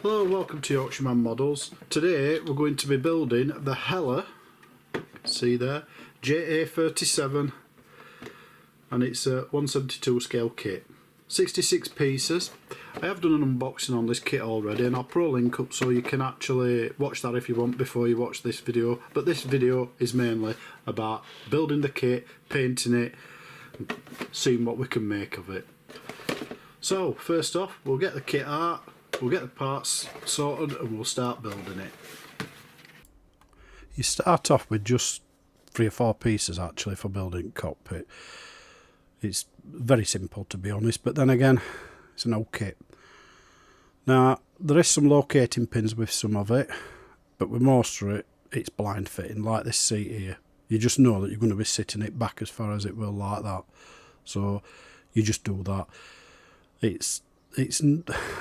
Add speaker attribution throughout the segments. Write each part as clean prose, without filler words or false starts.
Speaker 1: Hello, welcome to Yorkshireman Models. Today we're going to be building the Heller, see there, JA-37, and it's a 172 scale kit. 66 pieces. I have done an unboxing on this kit already, and I'll put a link up so you can actually watch that if you want before you watch this video. But this video is mainly about building the kit, painting it, and seeing what we can make of it. So first off, we'll get the kit out. We'll get the parts sorted and we'll start building it. You start off with just 3 or 4 pieces actually for building cockpit. It's very simple to be honest, but then again it's an old kit. Now there is some locating pins with some of it, but with most of it it's blind fitting, like this seat here. You just know that you're going to be sitting it back as far as it will like that, so you just do that. It's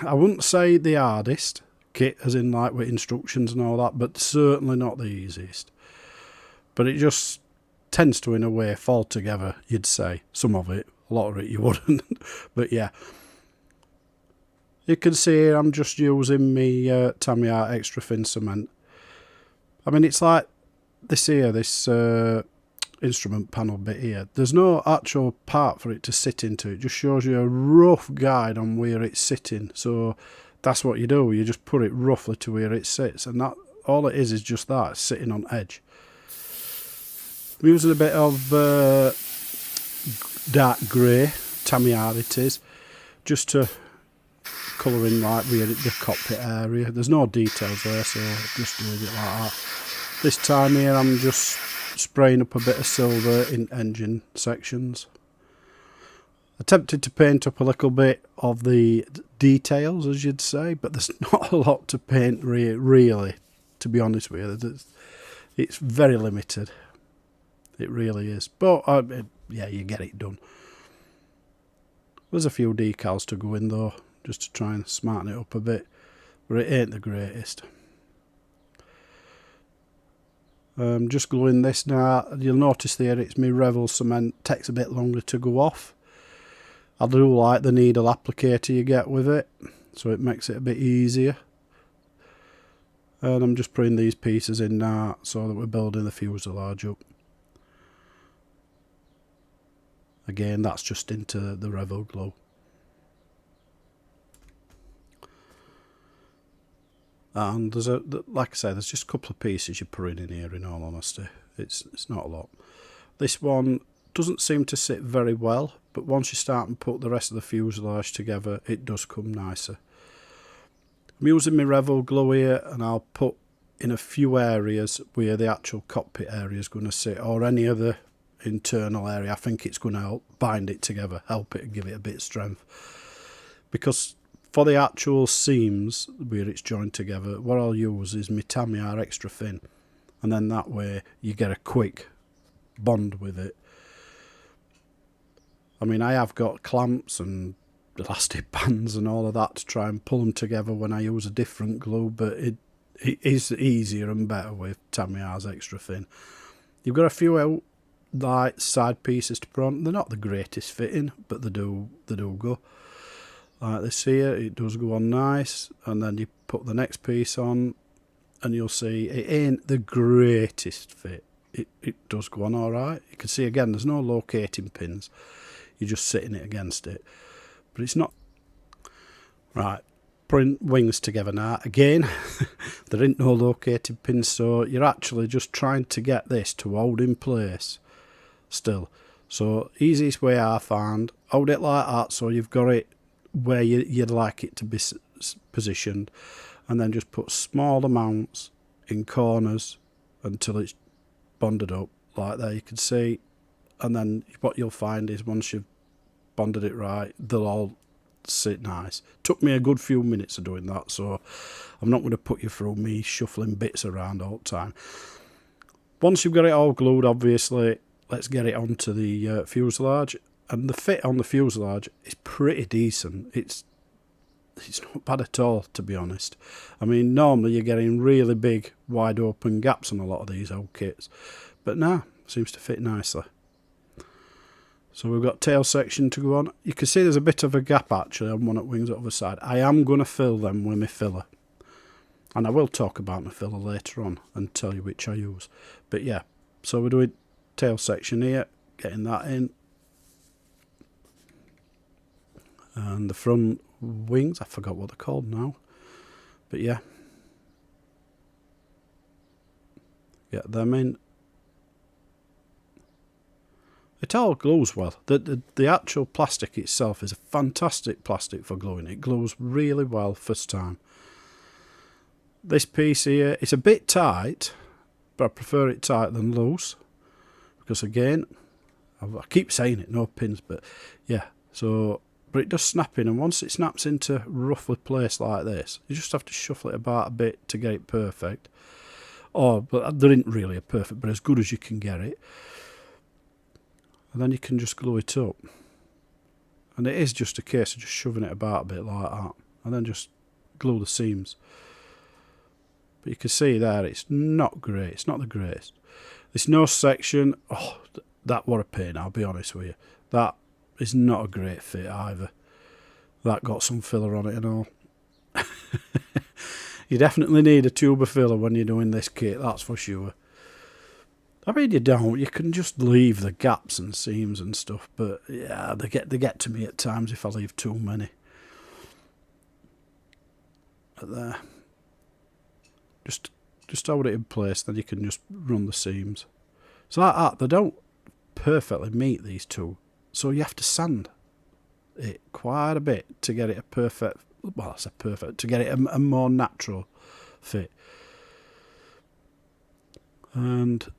Speaker 1: I wouldn't say the hardest kit as in like with instructions and all that, but certainly not the easiest. But it just tends to in a way fall together, you'd say. Some of it, a lot of it you wouldn't. But yeah, you can see here I'm just using my Tamiya extra thin cement. I mean, it's like this here, this instrument panel bit here. There's no actual part for it to sit into. It just shows you a rough guide on where it's sitting. So that's what you do. You just put it roughly to where it sits, and that all it is just that, it's sitting on edge. I'm using a bit of dark grey, Tamiya it is, just to colour in like where the cockpit area. There's no details there, so just doing it like that. This time here I'm just spraying up a bit of silver in engine sections. Attempted to paint up a little bit of the details, as you'd say, but there's not a lot to paint really, to be honest with you. It's very limited. It really is. But yeah, you get it done. There's a few decals to go in though, just to try and smarten it up a bit, but it ain't the greatest. Just gluing this now. You'll notice there it's my Revel cement, takes a bit longer to go off. I do like the needle applicator you get with it, so it makes it a bit easier. And I'm just putting these pieces in now so that we're building the fuselage up. Again, that's just into the Revel glue. And there's like I say, there's just a couple of pieces you're putting in here, in all honesty. It's not a lot. This one doesn't seem to sit very well, but once you start and put the rest of the fuselage together, it does come nicer. I'm using my Revel glue here, and I'll put in a few areas where the actual cockpit area is going to sit, or any other internal area. I think it's going to help bind it together, help it and give it a bit of strength. Because for the actual seams where it's joined together, what I'll use is my Tamiya extra thin, and then that way you get a quick bond with it. I mean, I have got clamps and elastic bands and all of that to try and pull them together when I use a different glue, but it is easier and better with Tamiya's extra thin. You've got a few like side pieces to put on. They're not the greatest fitting, but they do go. Like this here, it does go on nice, and then you put the next piece on and you'll see it ain't the greatest fit. It does go on alright. You can see again there's no locating pins, you're just sitting it against it, but it's not right. Putting wings together now, again there ain't no locating pins, so you're actually just trying to get this to hold in place still. So easiest way I found, hold it like that so you've got it where you'd like it to be positioned, and then just put small amounts in corners until it's bonded up like there, you can see. And then what you'll find is once you've bonded it right, they'll all sit nice. Took me a good few minutes of doing that, so I'm not going to put you through me shuffling bits around all the time. Once you've got it all glued, obviously, let's get it onto the fuselage. And the fit on the fuselage is pretty decent. It's not bad at all, to be honest. I mean, normally you're getting really big, wide open gaps on a lot of these old kits, but now seems to fit nicely. So we've got tail section to go on. You can see there's a bit of a gap actually on one of the wings on the other side. I am going to fill them with my filler. And I will talk about my filler later on and tell you which I use. But yeah, so we're doing tail section here, getting that in. And the front wings, I forgot what they're called now. But yeah, get them in. It all glues well. The actual plastic itself is a fantastic plastic for gluing. It glues really well first time. This piece here, it's a bit tight, but I prefer it tight than loose. Because again, I keep saying it, no pins, but yeah. So, but it does snap in, and once it snaps into roughly placed like this, you just have to shuffle it about a bit to get it perfect. Or, but there isn't really a perfect, but as good as you can get it. And then you can just glue it up. And it is just a case of just shoving it about a bit like that. And then just glue the seams. But you can see there, it's not great. It's not the greatest. This nose section, oh, that what a pain, I'll be honest with you. That is not a great fit either. That got some filler on it and all. You definitely need a tube of filler when you're doing this kit, that's for sure. I mean, you don't. You can just leave the gaps and seams and stuff, but yeah, they get to me at times if I leave too many. But there, just hold it in place, then you can just run the seams. So like that, they don't perfectly meet these two, so you have to sand it quite a bit to get it a perfect. Well, I say perfect, to get it a more natural fit. And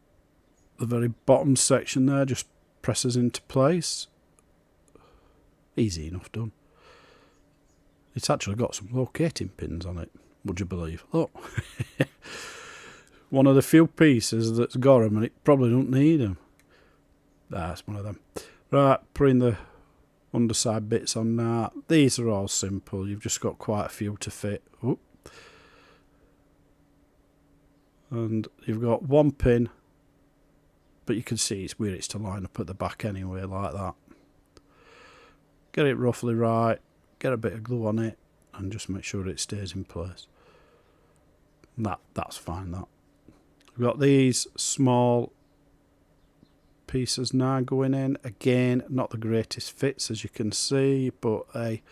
Speaker 1: the very bottom section there just presses into place. Easy enough done. It's actually got some locating pins on it, would you believe? Look. One of the few pieces that's got them, and it probably don't need them. That's one of them. Right, putting the underside bits on now. These are all simple. You've just got quite a few to fit. Oop. And you've got one pin, but you can see it's where it's to line up at the back anyway, like that. Get it roughly right, get a bit of glue on it, and just make sure it stays in place. That's fine, that. We've got these small pieces now going in. Again, not the greatest fits as you can see, but hey,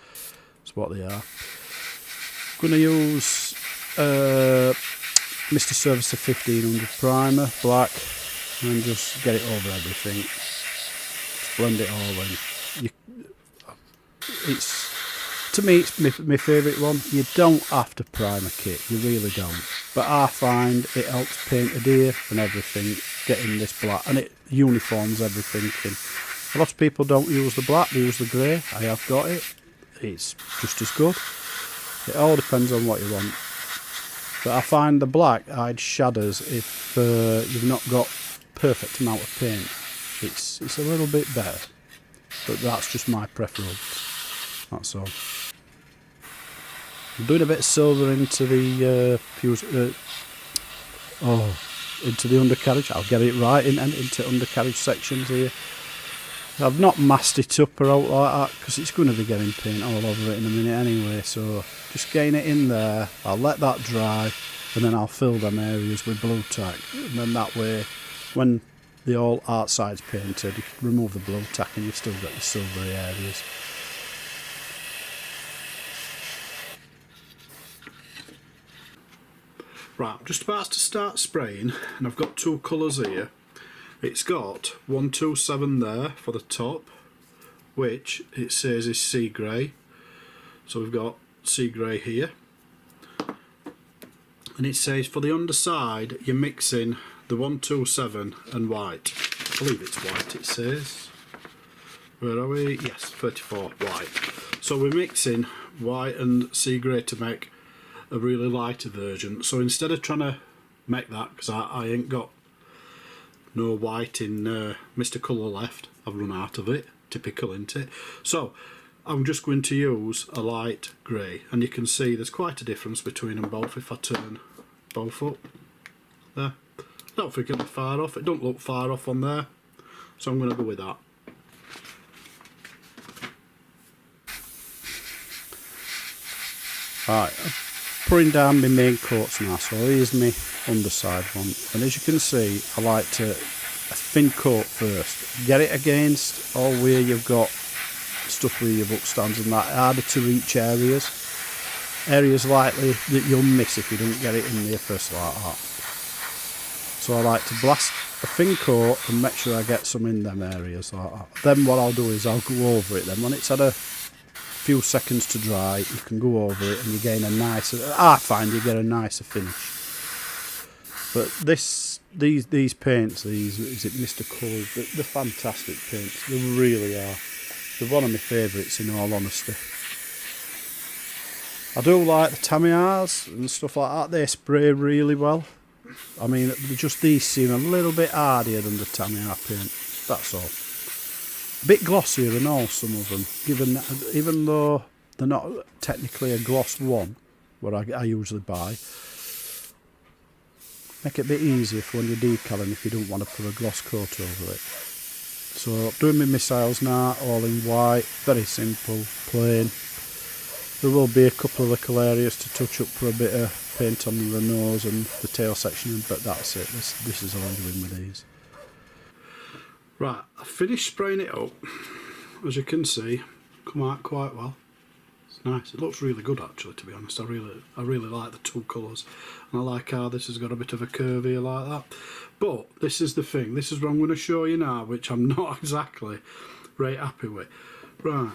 Speaker 1: that's what they are. Going to use Mr. Servicer 1500 primer, black, and just get it over everything. Just blend it all in. To me, it's my favourite one. You don't have to prime a kit, you really don't. But I find it helps paint a deer and everything, getting this black, and it uniforms everything. A lot of people don't use the black, they use the grey. I have got it. It's just as good. It all depends on what you want. But I find the black hides shadows if you've not got perfect amount of paint. It's a little bit better. But that's just my preference. That's all. I'm doing a bit of silver into the into the undercarriage. I'll get it right into undercarriage sections here. I've not masked it up or out like that because it's going to be getting paint all over it in a minute anyway. So just getting it in there. I'll let that dry and then I'll fill them areas with blue tack. And then that way, when the all outside's painted, you can remove the blue tack and you've still got your silvery areas. Right, I'm just about to start spraying, and I've got two colours here. It's got 127 there for the top, which it says is sea grey. So we've got sea grey here. And it says for the underside, you're mixing the 127 and white. I believe it's white, it says. Where are we? Yes, 34 white. So we're mixing white and sea grey to make a really lighter version. So instead of trying to make that, because I ain't got no white in Mr. Colour left, I've run out of it, typical isn't it? So I'm just going to use a light grey, and you can see there's quite a difference between them both if I turn both up there. I don't think it'll be far off, it don't look far off on there, so I'm going to go with that. Right, putting down my main coats now, so here's my underside one, and as you can see I like to a thin coat first, get it against all where you've got stuff where your book stands and that, harder to reach areas likely that you'll miss if you don't get it in there first like that. So I like to blast a thin coat and make sure I get some in them areas like that. Then what I'll do is I'll go over it then. When it's had a few seconds to dry, you can go over it and you gain a nicer, I find you get a nicer finish. But these paints, is it Mr. Cole? They're fantastic paints, they really are. They're one of my favourites in all honesty. I do like the Tamiya's and stuff like that, they spray really well. I mean, just these seem a little bit hardier than the Tamiya paint, that's all. A bit glossier than all, some of them, even though they're not technically a gloss one, what I usually buy. Make it a bit easier for when you're decaling if you don't want to put a gloss coat over it. So, doing my missiles now, all in white, very simple, plain. There will be a couple of little areas to touch up for a bit of paint on the nose and the tail section, but that's it. This is all I'm doing with these. Right, I finished spraying it up. As you can see, come out quite well. It's nice. It looks really good actually, to be honest. I really like the two colours, and I like how this has got a bit of a curve here like that. But this is the thing. This is what I'm going to show you now, which I'm not exactly right happy with. Right.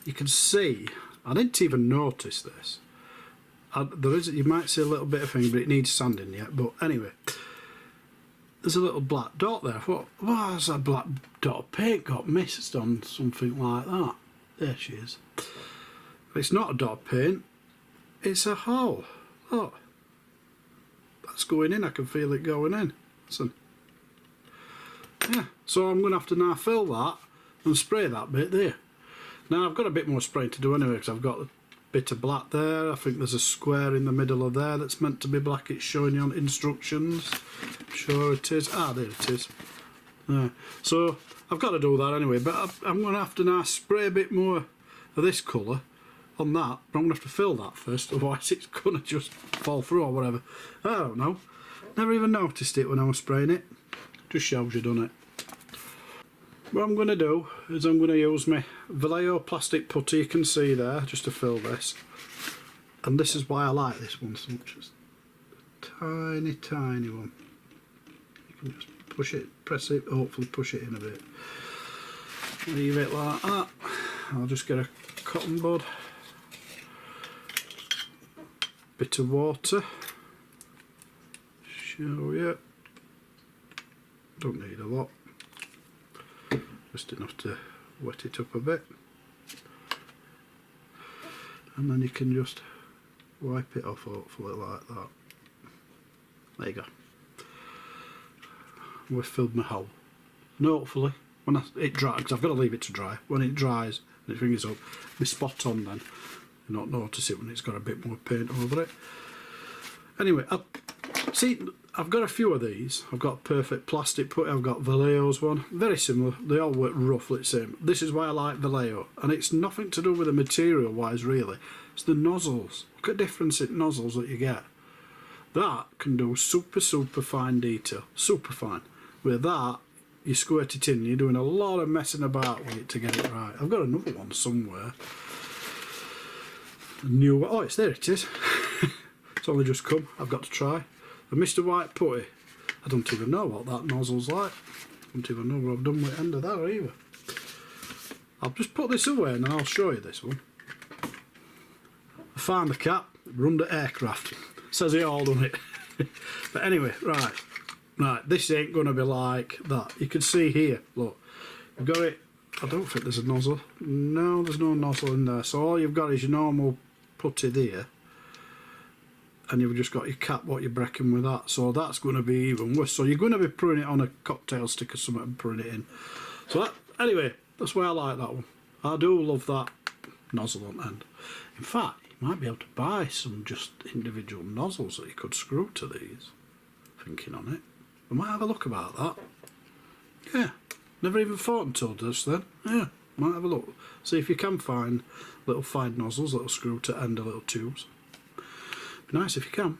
Speaker 1: You can see, I didn't even notice this. You might see a little bit of thing, but it needs sanding yet. But anyway, there's a little black dot there. I thought, why has that black dot of paint got missed on something like that? There she is. It's not a dot of paint, it's a hole. Look, that's going in, I can feel it going in. Listen. Yeah, so I'm going to have to now fill that and spray that bit there. Now I've got a bit more spraying to do anyway, because I've got a bit of black there. I think there's a square in the middle of there that's meant to be black. It's showing you on instructions. I'm sure it is. Ah, there it is. Yeah. So I've got to do that anyway, but I'm going to have to now spray a bit more of this colour on that, but I'm going to have to fill that first, otherwise it's going to just fall through or whatever. I don't know. Never even noticed it when I was spraying it. Just shows you done it. What I'm going to do is I'm going to use my Vallejo plastic putty, you can see there, just to fill this. And this is why I like this one so much. It's a tiny, tiny one. You can just push it, press it, hopefully push it in a bit. Leave it like that. I'll just get a cotton bud, bit of water, show you. Don't need a lot. Just enough to wet it up a bit, and then you can just wipe it off hopefully like that. There you go. We've filled my hole, and hopefully when it dries, because I've got to leave it to dry, when it dries and it fingers up, be spot on then. You not notice it when it's got a bit more paint over it. Anyway, I've got a few of these. I've got perfect plastic putty, I've got Vallejo's one, very similar, they all work roughly the same. This is why I like Vallejo, and it's nothing to do with the material wise really, it's the nozzles. Look at the difference in nozzles that you get. That can do super fine detail, super fine. With that, you squirt it in, you're doing a lot of messing about with it to get it right. I've got another one somewhere. A new one, oh there it is. It's only just come, I've got to try. The Mr. White putty, I don't even know what that nozzle's like. I don't even know what I've done with the end of that either. I'll just put this away and then I'll show you this one. I found the cap, we're under aircraft. Says it all, doesn't it? But anyway, right, this ain't going to be like that. You can see here, look, you've got it, I don't think there's a nozzle. No, there's no nozzle in there. So all you've got is your normal putty there. And you've just got your cap, what you're breaking with that. So that's going to be even worse. So you're going to be putting it on a cocktail stick or something and putting it in. So that, anyway, that's why I like that one. I do love that nozzle on the end. In fact, you might be able to buy some just individual nozzles that you could screw to these. Thinking on it. We might have a look about that. Yeah, never even thought until just then. Yeah, might have a look. See if you can find little fine nozzles that'll screw to end of little tubes. Be nice if you can.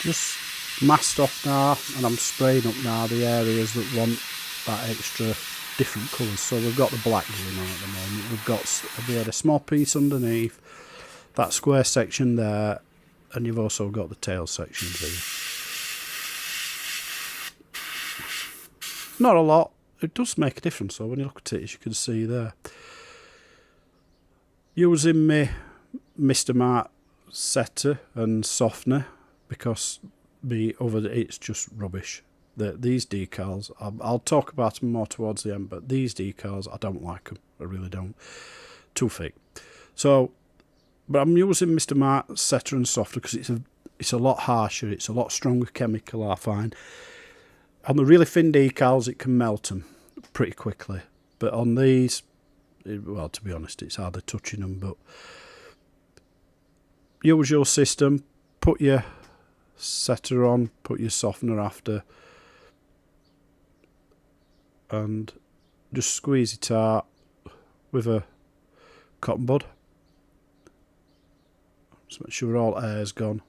Speaker 1: Just masked off now, and I'm spraying up now the areas that want that extra different colours. So we've got the black going on at the moment. We had a small piece underneath, that square section there, and you've also got the tail sections here. Not a lot. It does make a difference though when you look at it, as you can see there. Using my Mr. Mart setter and softener, because it's just rubbish. These decals, I'll talk about them more towards the end, but these decals, I don't like them. I really don't. Too thick. So, but I'm using Mr. Mart setter and softener because it's a lot harsher. It's a lot stronger chemical, I find. On the really thin decals, it can melt them pretty quickly. But on these, well, to be honest, it's hardly touching them. But use your system. Put your setter on, put your softener after, and just squeeze it out with a cotton bud. Just make sure all air's gone,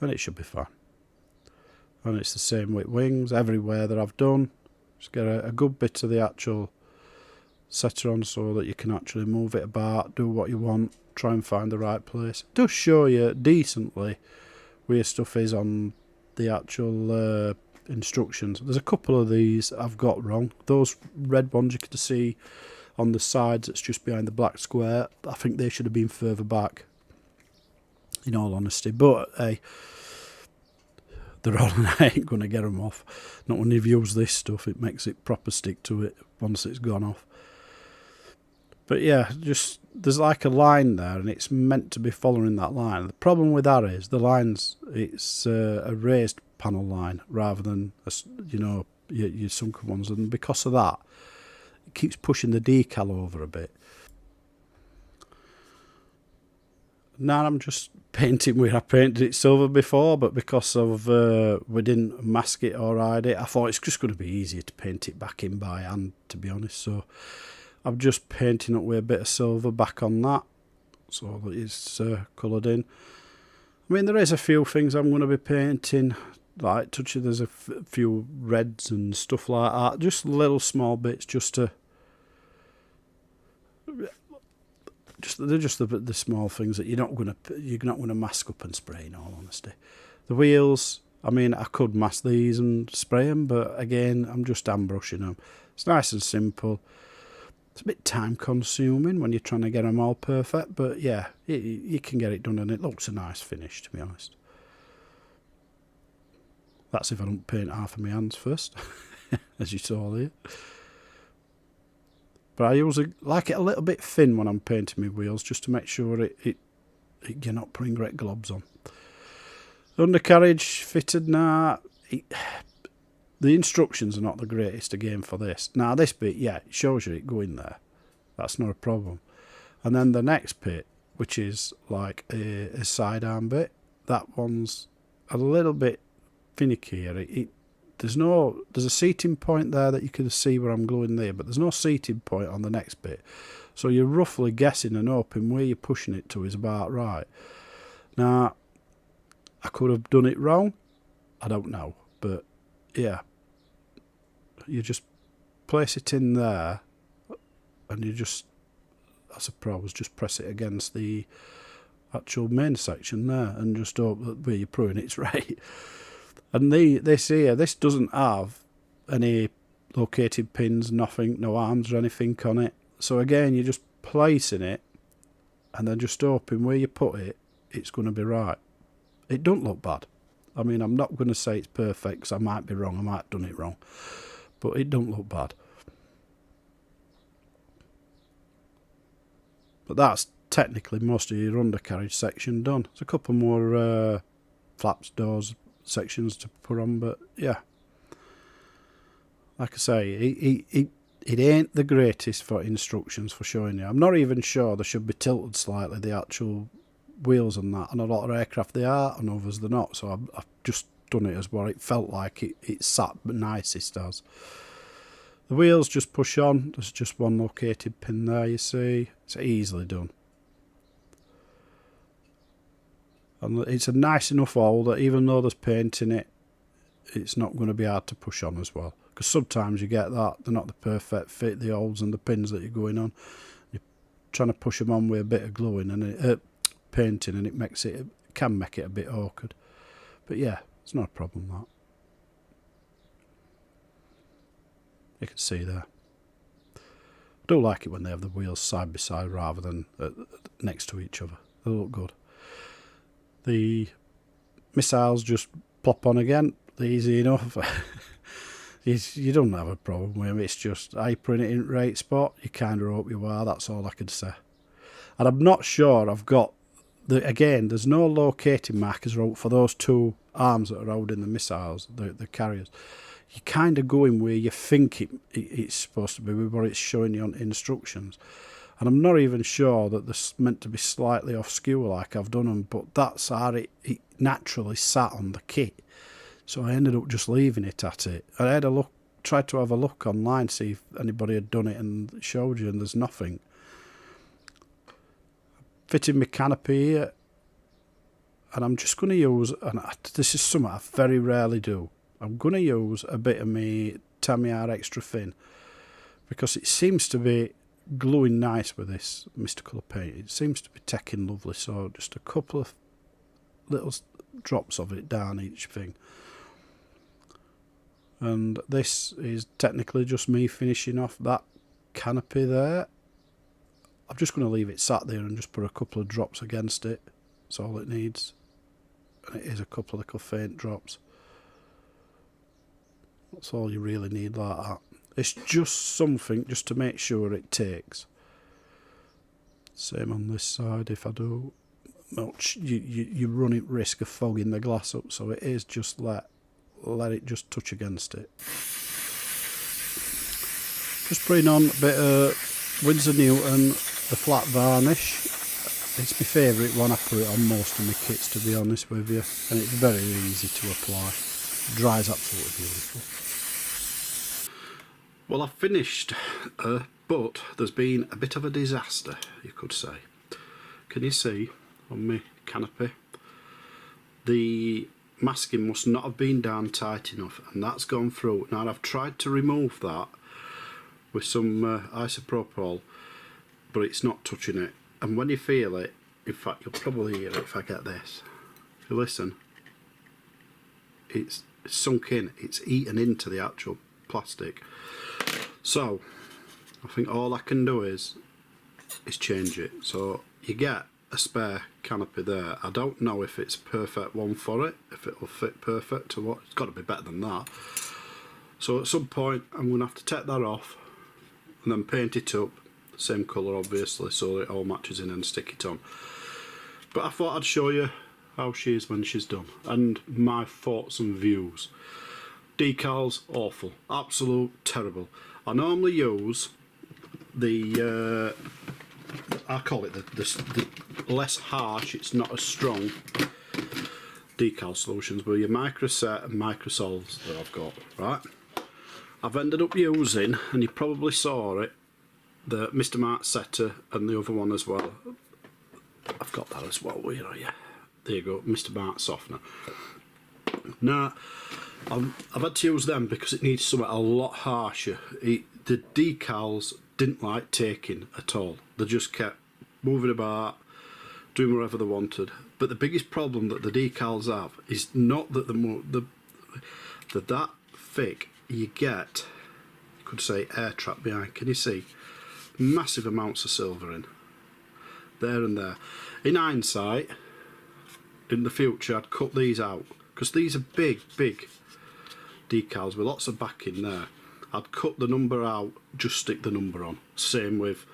Speaker 1: and it should be fine. And it's the same with wings everywhere that I've done. Just get a good bit of the actual setter on so that you can actually move it about, do what you want, try and find the right place. It does show you decently where your stuff is on the actual instructions. There's a couple of these I've got wrong. Those red ones you can see on the sides, that's just behind the black square, I think they should have been further back, in all honesty. But hey, they're on and I ain't going to get them off. Not when you've used this stuff, it makes it proper stick to it once it's gone off. But yeah, just there's like a line there, and it's meant to be following that line. The problem with that is the lines, it's a raised panel line rather than your sunken ones, and because of that, it keeps pushing the decal over a bit. Now I'm just painting where I painted it silver before, but because of we didn't mask it or hide it, I thought it's just going to be easier to paint it back in by hand, to be honest. So I'm just painting up with a bit of silver back on that, so that it's coloured in. I mean, there is a few things I'm going to be painting, like there's a few reds and stuff like that, just little small bits, they're just the small things that you're not going to mask up and spray, in all honesty. The wheels, I mean, I could mask these and spray them, but again, I'm just hand brushing them. It's nice and simple. It's a bit time consuming when you're trying to get them all perfect, but yeah, you can get it done, and it looks a nice finish, to be honest. That's if I don't paint half of my hands first, as you saw there. But I usually like it a little bit thin when I'm painting my wheels, just to make sure you're not putting great globs on. Undercarriage fitted now. The instructions are not the greatest again for this. Now this bit, yeah, it shows you it going there. That's not a problem. And then the next bit, which is like a sidearm bit, that one's a little bit finickier. There's a seating point there that you can see where I'm gluing there, but there's no seating point on the next bit. So you're roughly guessing and hoping where you're pushing it to is about right. Now, I could have done it wrong. I don't know. But, yeah. You just place it in there, and you just, I suppose, just press it against the actual main section there, and just hope that where you're putting it's right. And this doesn't have any located pins, nothing, no arms or anything on it. So again, you're just placing it, and then just hoping where you put it, it's going to be right. It don't look bad. I mean, I'm not going to say it's perfect, because I might be wrong, I might have done it wrong. But it don't look bad. But that's technically most of your undercarriage section done. There's a couple more flaps, doors, sections to put on, but yeah, like I say, it ain't the greatest for instructions for showing you. I'm not even sure they should be tilted slightly, the actual wheels on that. On a lot of aircraft they are, and others they're not, so I've just done it as what it felt like it sat nicest as. The wheels just push on. There's just one located pin there, you see. It's easily done. And it's a nice enough hole that even though there's paint in it, it's not going to be hard to push on as well. Because sometimes you get that, they're not the perfect fit, the holes and the pins that you're going on. You're trying to push them on with a bit of gluing and painting, and it can make it a bit awkward. But yeah, it's not a problem, that. You can see there. I do like it when they have the wheels side by side rather than next to each other. They look good. The missiles just plop on again, easy enough. You don't have a problem with them. It's just, are you putting it in the right spot? You kind of hope you are, that's all I can say. And I'm not sure I've got, again, there's no locating markers for those two arms that are holding the missiles, the carriers. You're kind of going where you think it's supposed to be, with what it's showing you on instructions. And I'm not even sure that they're meant to be slightly off skew like I've done them, but that's how it naturally sat on the kit. So I ended up just leaving it at it. I had a look, tried to have a look online, see if anybody had done it, and showed you, and there's nothing. Fitting my canopy here, and I'm just going to use, and this is something I very rarely do, I'm going to use a bit of my Tamiya extra thin, because it seems to be gluing nice with this Mr. Colour paint. It seems to be taking lovely, so just a couple of little drops of it down each thing. And this is technically just me finishing off that canopy there. I'm just going to leave it sat there and just put a couple of drops against it. That's all it needs. And it is a couple of little faint drops. That's all you really need like that. It's just something just to make sure it takes. Same on this side. If I do much, you run at risk of fogging the glass up, so it is just let it just touch against it. Just putting on a bit of Winsor Newton, the flat varnish. It's my favourite one. I put it on most of my kits, to be honest with you, and it's very easy to apply. It dries absolutely beautiful. Well, I've finished, but there's been a bit of a disaster, you could say. Can you see on my canopy? The masking must not have been down tight enough, and that's gone through. Now, I've tried to remove that with some isopropyl, but it's not touching it. And when you feel it, in fact, you'll probably hear it if I get this. If you listen, it's sunk in, it's eaten into the actual plastic. So I think all I can do is change it. So you get a spare canopy there. I don't know if it's a perfect one for it, if it will fit perfect to what. It's got to be better than that. So at some point I'm going to have to take that off and then paint it up, same colour obviously, so it all matches in, and stick it on. But I thought I'd show you how she is when she's done, and my thoughts and views. Decals, awful, absolute terrible. I normally use the I call it the less harsh, it's not as strong decal solutions, but your microset and microsols that I've got, right? I've ended up using, and you probably saw it, the Mr. Mark setter and the other one as well. I've got that as well, where are you? There you go, Mr. Mark softener. Now, I've had to use them because it needs something a lot harsher. The decals didn't like taking at all. They just kept moving about, doing whatever they wanted. But the biggest problem that the decals have is not that they're that thick. You get, you could say, air trap behind. Can you see? Massive amounts of silver in. There and there. In hindsight, in the future, I'd cut these out, because these are big decals with lots of backing there. I'd cut the number out, just stick the number on. Same with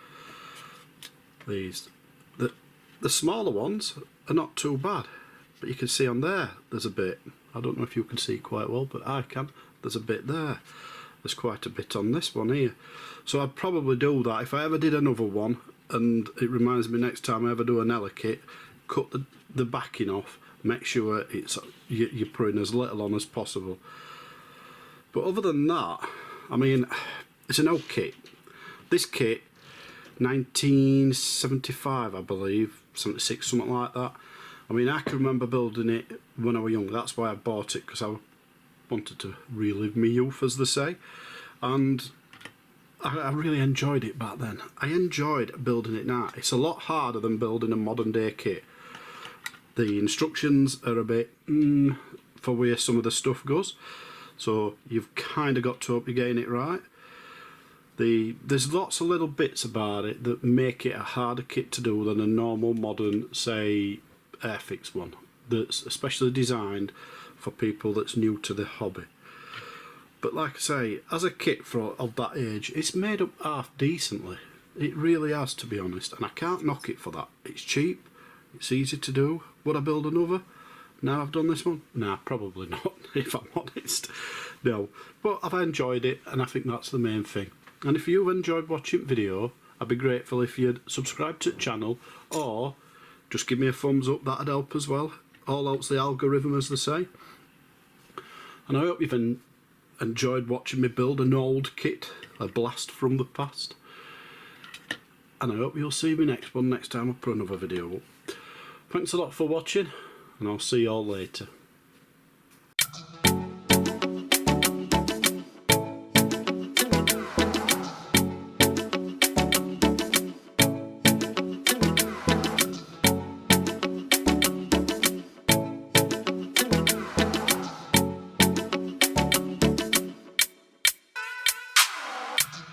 Speaker 1: these. The smaller ones are not too bad, but you can see on there, there's a bit. I don't know if you can see it quite well, but I can. There's a bit there. There's quite a bit on this one here. So I'd probably do that if I ever did another one, and it reminds me next time I ever do an Heller kit, cut the backing off, make sure you're putting as little on as possible. But other than that, I mean, it's an old kit. This kit, 1975 I believe, 76, something like that, I mean, I can remember building it when I was young. That's why I bought it, because I wanted to relive my youth, as they say. And I really enjoyed it back then. I enjoyed building it now. It's a lot harder than building a modern day kit. The instructions are a bit for where some of the stuff goes, so you've kind of got to hope you're getting it right. There's lots of little bits about it that make it a harder kit to do than a normal modern, say, Airfix one, that's especially designed for people that's new to the hobby. But like I say, as a kit of that age, it's made up half decently. It really has, to be honest, and I can't knock it for that. It's cheap, it's easy to do. Would I build another now I've done this one? Nah, probably not, if I'm honest. No, but I've enjoyed it, and I think that's the main thing. And if you've enjoyed watching the video, I'd be grateful if you'd subscribe to the channel, or just give me a thumbs up. That'd help as well. All helps the algorithm, as they say. And I hope you've enjoyed watching me build an old kit, a blast from the past. And I hope you'll see me next time I put another video up. Thanks a lot for watching, and I'll see you all later.